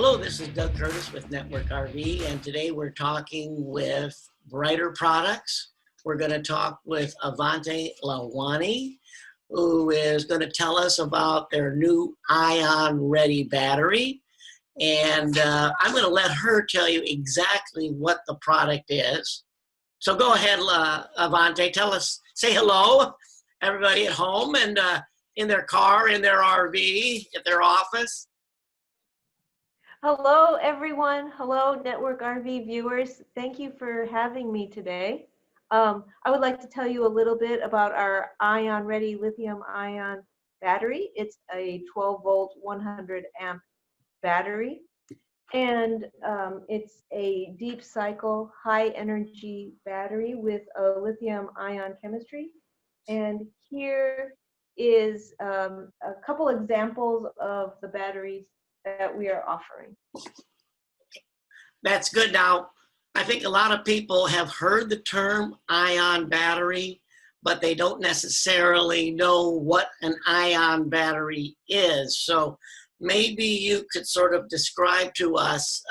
Hello, this is Doug Curtis with Network RV, and today we're talking with Briter Products. We're going to talk with Avante Lawani, who is going to tell us about their new ion-ready battery. And I'm going to let her tell you exactly what the product is. So go ahead, Avante, tell us, say hello, everybody at home and in their car, in their RV, at their office. Hello, everyone. Hello, Network RV viewers. Thank you for having me today. I would like to tell you a little bit about our ion-ready lithium-ion battery. It's a 12-volt, 100-amp battery, and it's a deep cycle, high-energy battery with a lithium-ion chemistry. And here is a couple examples of the batteries that we are offering. That's good. Now, I think a lot of people have heard the term ion battery, but they don't necessarily know what an ion battery is. So maybe you could sort of describe to us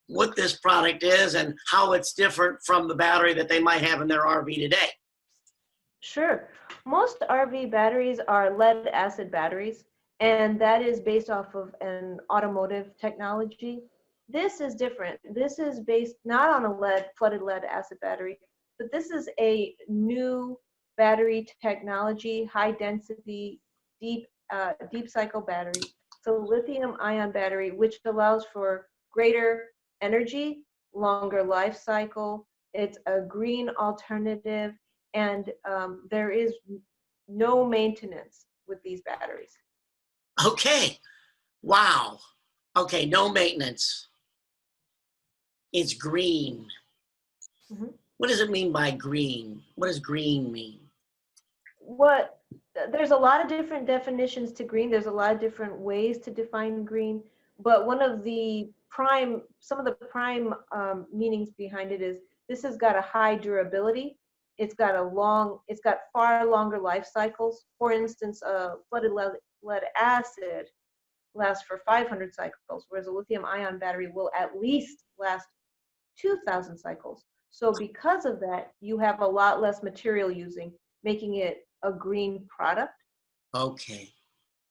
what this product is and how it's different from the battery that they might have in their RV today. Sure. Most RV batteries are lead acid batteries, and that is based off of an automotive technology. This is different. This is based not on a flooded lead acid battery, but this is a new battery technology, high density, deep cycle battery. So lithium ion battery, which allows for greater energy, longer life cycle. It's a green alternative, and there is no maintenance with these batteries. Okay. Wow. Okay, no maintenance. It's green. Mm-hmm. What does it mean by green? What does green mean? There's a lot of different definitions to green. There's a lot of different ways to define green, but one of the some of the prime meanings behind it is this has got a high durability. It's got far longer life cycles. For instance, flooded lead acid lasts for 500 cycles, whereas a lithium-ion battery will at least last 2,000 cycles. So because of that, you have a lot less material using, making it a green product. Okay.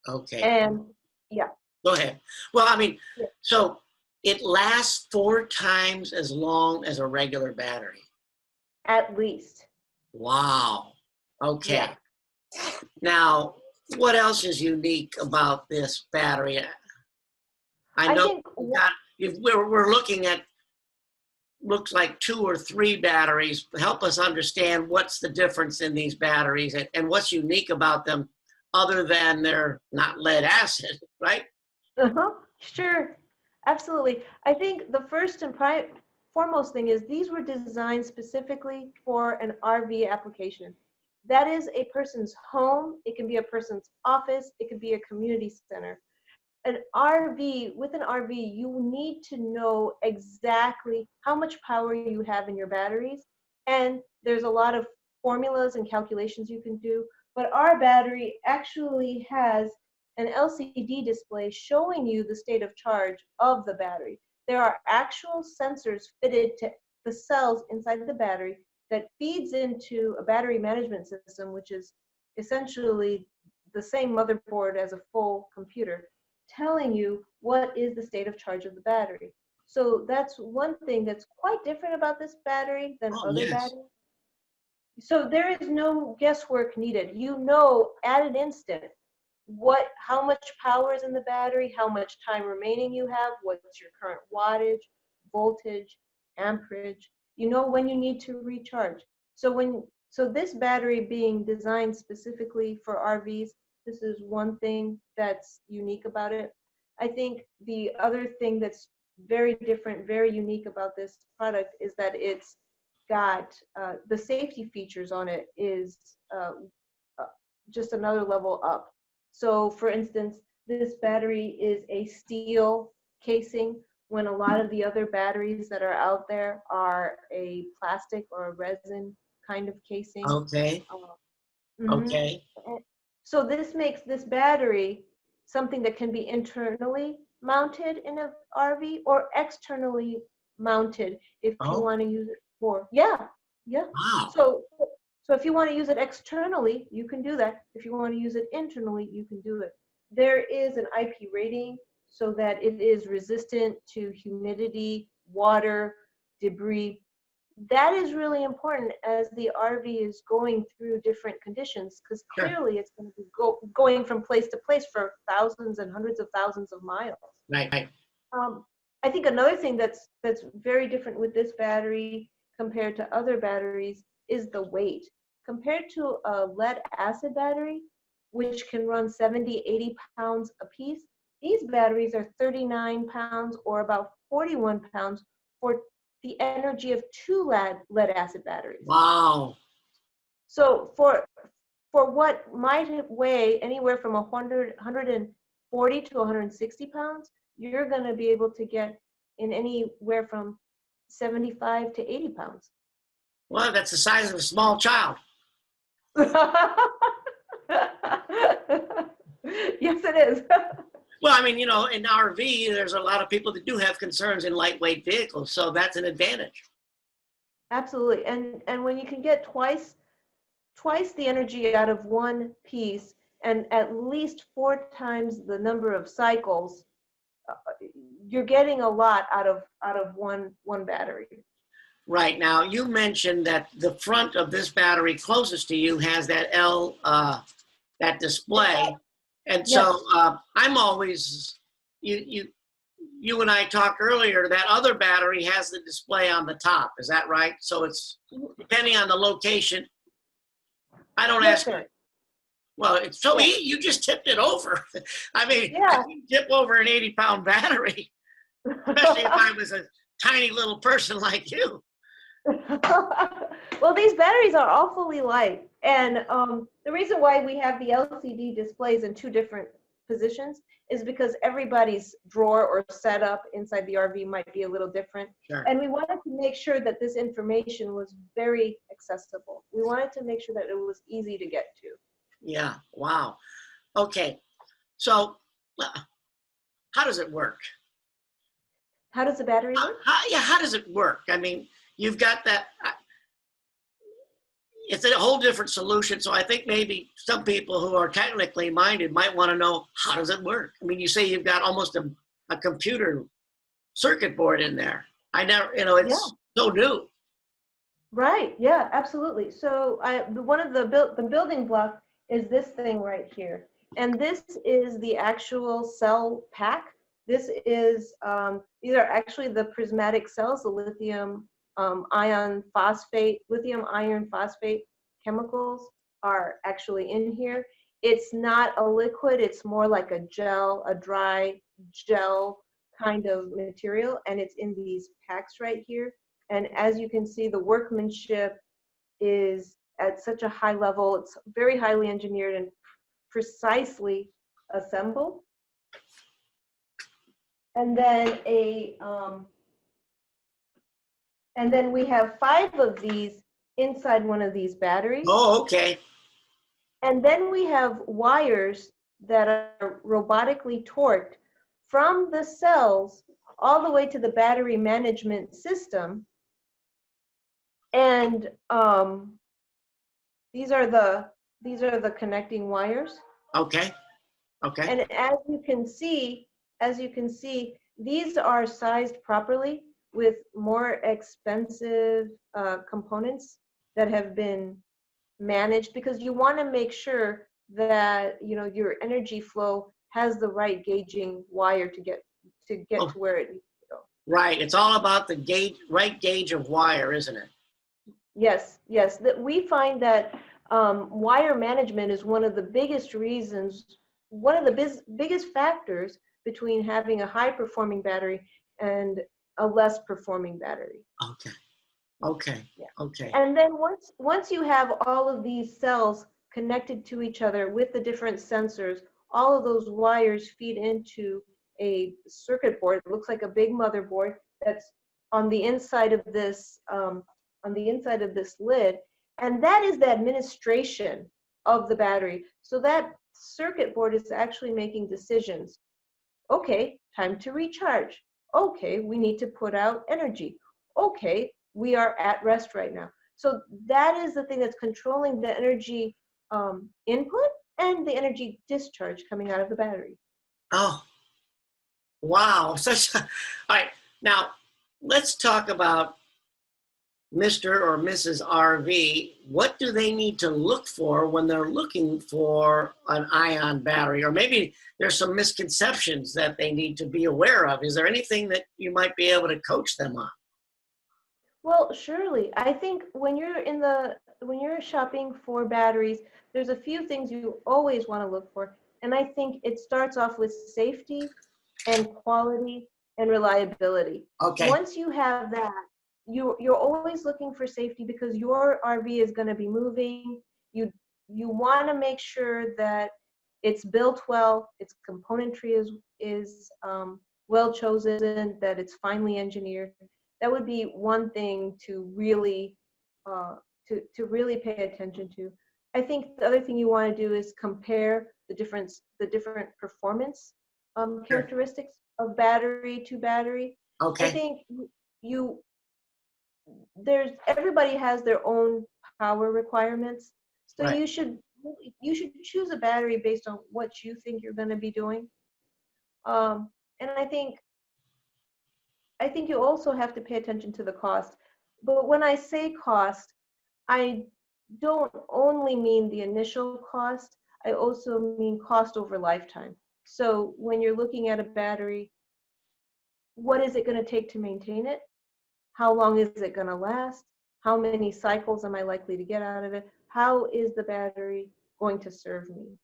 Okay. And yeah. Go ahead. Well, I mean, Yeah. So it lasts 4 times as long as a regular battery. At least. Wow. Okay. Yeah. Now, what else is unique about this battery? I know we're looking at, looks like 2 or 3 batteries. Help us understand what's the difference in these batteries and what's unique about them other than they're not lead acid, right? Sure. Absolutely. I think the first and foremost thing is these were designed specifically for an RV application. That is a person's home. It can be a person's office. It could be a community center. With an RV, you need to know exactly how much power you have in your batteries. And there's a lot of formulas and calculations you can do. But our battery actually has an LCD display showing you the state of charge of the battery. There are actual sensors fitted to the cells inside the battery that feeds into a battery management system, which is essentially the same motherboard as a full computer, telling you what is the state of charge of the battery. So that's one thing that's quite different about this battery than other batteries. So there is no guesswork needed. You know at an instant how much power is in the battery, how much time remaining you have, what's your current wattage, voltage, amperage. You know when you need to recharge. So this battery being designed specifically for RVs, this is one thing that's unique about it. I think the other thing that's very different, very unique about this product is that it's got the safety features on it is just another level up. So for instance, this battery is a steel casing when a lot of the other batteries that are out there are a plastic or a resin kind of casing. Okay. Okay. So this makes this battery something that can be internally mounted in a RV or externally mounted if you Oh, want to use it for. Yeah, yeah. wow. So if you want to use it externally, you can do that. If you want to use it internally, you can do it. There is an IP rating so that it is resistant to humidity, water, debris. That is really important as the RV is going through different conditions, because Sure. clearly it's going to be going from place to place for thousands and hundreds of thousands of miles. Right, right. Um, I think another thing that's very different with this battery compared to other batteries is the weight. Compared to a lead acid battery, which can run 70, 80 pounds a piece, these batteries are 39 pounds or about 41 pounds for the energy of two lead acid batteries. Wow. So for what might weigh anywhere from 140 to 160 pounds, you're going to be able to get in anywhere from 75 to 80 pounds. Well, that's the size of a small child. Yes, it is. Well, I mean, you know, in RV, there's a lot of people that do have concerns in lightweight vehicles, so that's an advantage. Absolutely. And when you can get twice the energy out of one piece and at least 4 times the number of cycles, you're getting a lot out of one battery. Right. Now, you mentioned that the front of this battery closest to you has that that display. And Yes. so I'm always, you and I talked earlier, that other battery has the display on the top. Is that right? So it's depending on the location. I don't Yes, ask. sir. Well, it's so Yeah. easy. You just tipped it over. I mean, Yeah. I can tip over an 80-pound battery, especially if I was a tiny little person like you. Well, these batteries are awfully light, and the reason why we have the LCD displays in two different positions is because everybody's drawer or setup inside the RV might be a little different. Sure. And we wanted to make sure that this information was very accessible. We wanted to make sure that it was easy to get to. Yeah. Wow. Okay. So, how does it work? How does the battery work? Yeah. How does it work? I mean, you've got that. It's a whole different solution. So I think maybe some people who are technically minded might want to know, how does it work? I mean, you say you've got almost a computer circuit board in there. I never, you know, it's so new. Right. Yeah, absolutely. So one of the building block is this thing right here. And this is the actual cell pack. This is, these are actually the prismatic cells, the lithium iron phosphate chemicals are actually in here. It's not a liquid, it's more like a gel, a dry gel kind of material, and it's in these packs right here. And as you can see, the workmanship is at such a high level. It's very highly engineered and precisely assembled. And then and then we have 5 of these inside one of these batteries. Oh, okay. And then we have wires that are robotically torqued from the cells all the way to the battery management system. And these are the connecting wires. Okay. Okay. And as you can see, these are sized properly with more expensive components that have been managed, because you want to make sure that your energy flow has the right gauging wire to get to where it needs to go. Right. It's all about the right gauge of wire, isn't it? Yes. That we find that wire management is one of the biggest reasons, one of the biggest factors between having a high performing battery and a less performing battery. Okay. Yeah. Okay. And then once you have all of these cells connected to each other with the different sensors, all of those wires feed into a circuit board. It looks like a big motherboard that's on the inside of this lid, and that is the administration of the battery. So that circuit board is actually making decisions Okay, time to recharge. Okay, we need to put out energy. Okay, we are at rest right now. So that is the thing that's controlling the energy input and the energy discharge coming out of the battery. Oh, wow. All right. Now, let's talk about Mr. or Mrs. RV. What do they need to look for when they're looking for an ion battery? Or maybe there's some misconceptions that they need to be aware of. Is there anything that you might be able to coach them on? Well, surely. I think when you're shopping for batteries, there's a few things you always want to look for. And I think it starts off with safety and quality and reliability. Okay. Once you have that, you're always looking for safety because your RV is going to be moving. You you want to make sure that it's built well, its componentry is well chosen, that it's finely engineered. That would be one thing to really really pay attention to. I think the other thing you want to do is compare the different performance Sure. characteristics of battery to battery. I Okay. think you there's everybody has their own power requirements, so Right. you should choose a battery based on what you think you're going to be doing. And I think you also have to pay attention to the cost. But when I say cost, I don't only mean the initial cost, I also mean cost over lifetime. So when you're looking at a battery, what is it going to take to maintain it? How long is it going to last? How many cycles am I likely to get out of it? How is the battery going to serve me?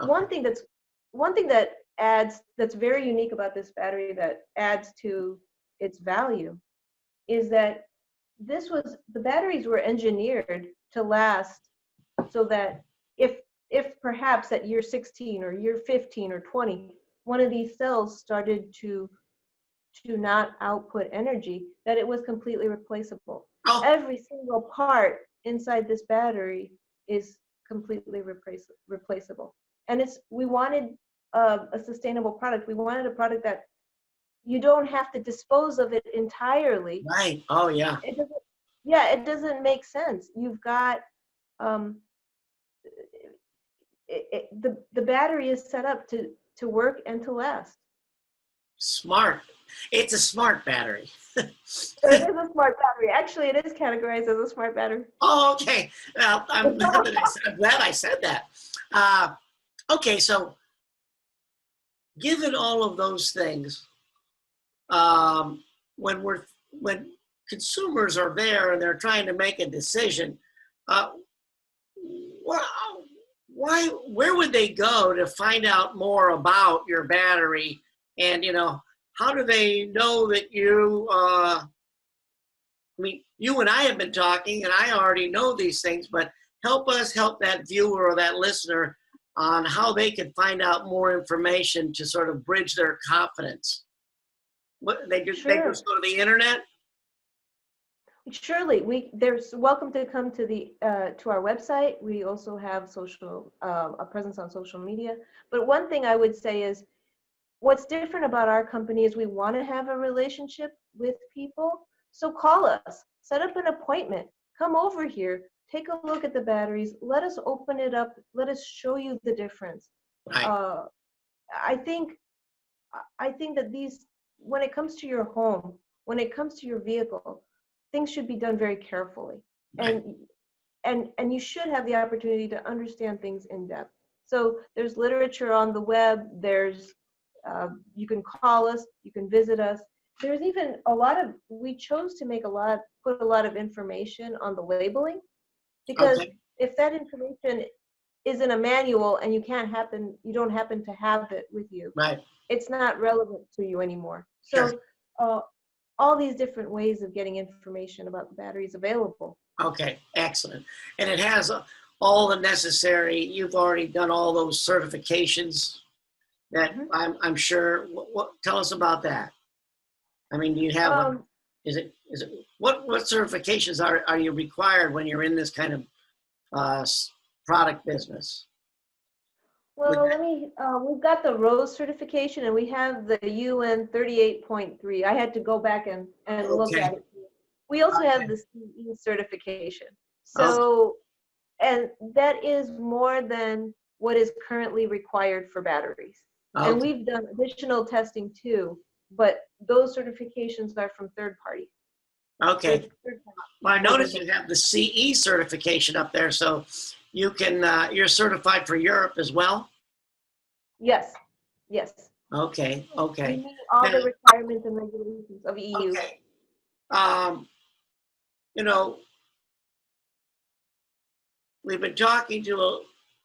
Okay. One thing that's one thing that adds that's very unique about this battery that adds to its value is that the batteries were engineered to last so that if perhaps at year 16 or year 15 or 20 one of these cells started to not output energy, that it was completely replaceable. Oh, Every single part inside this battery is completely replaceable. And we wanted a sustainable product. We wanted a product that you don't have to dispose of it entirely. right. Oh, yeah. It doesn't, yeah, it doesn't make sense. You've got um, the battery is set up to work and to last. Smart. It's a smart battery. It is a smart battery. Actually, it is categorized as a smart battery. Oh, okay. Well, I'm glad I said that. Okay, so given all of those things, um, when consumers are there and they're trying to make a decision, uh, wh- where would they go to find out more about your battery? And how do they know that you? I mean, you and I have been talking, and I already know these things, but help us help that viewer or that listener on how they can find out more information to sort of bridge their confidence. What they Sure. just go to the internet? Surely, there's welcome to come to our website. We also have a presence on social media. But one thing I would say is, what's different about our company is we want to have a relationship with people. So call us, set up an appointment, come over here, take a look at the batteries. Let us open it up. Let us show you the difference. Right. Uh, I think I think that when it comes to your home, when it comes to your vehicle, things should be done very carefully, Right. and and you should have the opportunity to understand things in depth. So there's literature on the web. You can call us, you can visit us. There's even we chose to put a lot of information on the labeling, because Okay. if that information is in a manual and you don't happen to have it with you, Right. it's not relevant to you anymore. Sure. So uh, all these different ways of getting information about the batteries available. Okay. Excellent. And it has all the necessary. You've already done all those certifications that Mhm. I'm sure. Tell us about that. I mean, do you have a? Um, Is it what certifications are you required when you're in this kind of product business? Would Well, that, we've got the Rose certification and we have the UN 38.3. I had to go back and look okay, at it. We also have okay, the CE certification. okay, So, and that is more than what is currently required for batteries. And okay, we've done additional testing too, but those certifications are from third party. okay. Third party Well, I global. noticed you have the CE certification up there, so you can, you're certified for Europe as well? Yes, yes. Okay, We okay. meet all Now, the requirements and regulations of EU. okay, um, you know, we've been talking to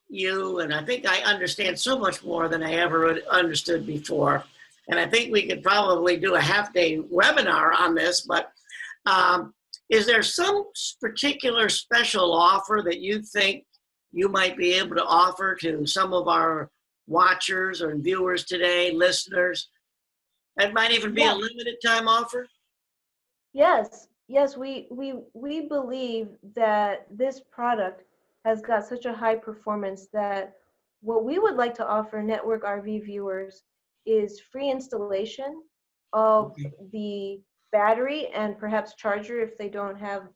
you, and I think I understand so much more than I ever understood before. And I think we could probably do a half-day webinar on this, but um, is there some particular special offer that you think you might be able to offer to some of our watchers or viewers today, listeners? That might even be a Yes. limited time offer? Yes, yes, we believe that this product has got such a high performance that what we would like to offer network RV viewers is free installation of Okay. the battery and perhaps charger if they don't have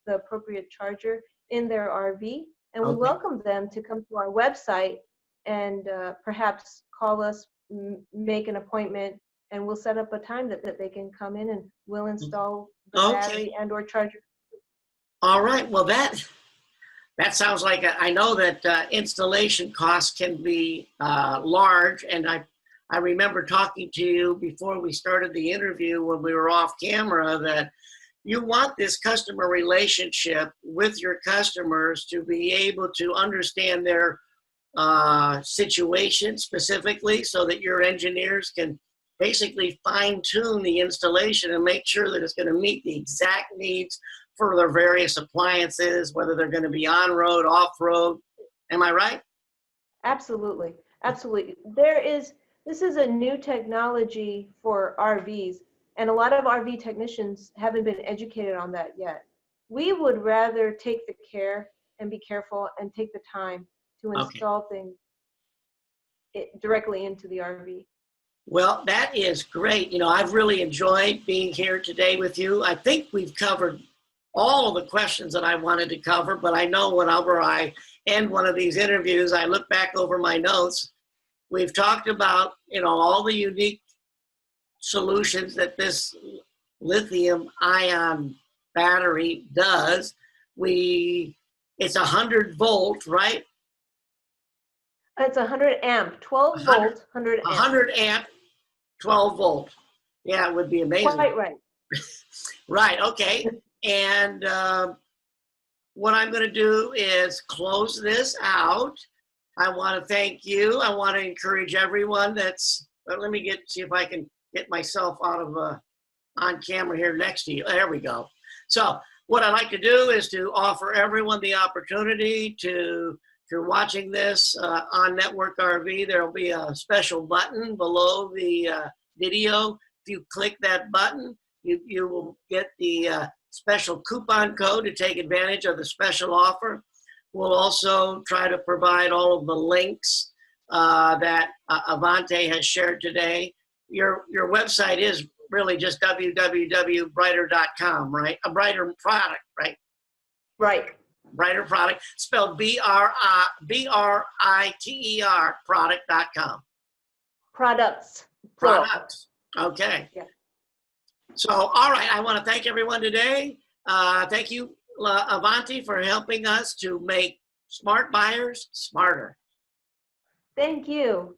the appropriate charger in their RV. And we Okay. welcome them to come to our website and perhaps call us, make an appointment, and we'll set up a time that they can come in and we'll install the Okay. battery and or charger. All right. Well, that sounds like I know that installation costs can be large, and I remember talking to you before we started the interview when we were off camera that you want this customer relationship with your customers to be able to understand their situation specifically so that your engineers can basically fine tune the installation and make sure that it's going to meet the exact needs for their various appliances, whether they're going to be on road, off road. Am I right? Absolutely, absolutely. This is a new technology for RVs, and a lot of RV technicians haven't been educated on that yet. We would rather take the care and be careful and take the time to Okay. install things directly into the RV. Well, that is great. You know, I've really enjoyed being here today with you. I think we've covered all of the questions that I wanted to cover, but I know whenever I end one of these interviews, I look back over my notes. We've talked about, you know, all the unique solutions that this lithium ion battery does. It's 100 volt, right? It's 100 amp, 12 100, volt, 100 amp. 100 amp, 12 volt. Yeah, it would be amazing. Quite right. Right, okay. And what I'm going to do is close this out. I want to thank you. I want to encourage everyone let me see if I can get myself out of on camera here next to you. There we go. So what I'd like to do is to offer everyone the opportunity to, if you're watching this on Network RV, there'll be a special button below the video. If you click that button, you will get the special coupon code to take advantage of the special offer. We'll also try to provide all of the links that Avante has shared today. Your website is really just www.briter.com, right? A Briter product, right? Right. Briter product, spelled Briter, product.com. Products. Products. Okay. Yeah. So, all right, I want to thank everyone today. Thank you, Avanti, for helping us to make smart buyers smarter. Thank you.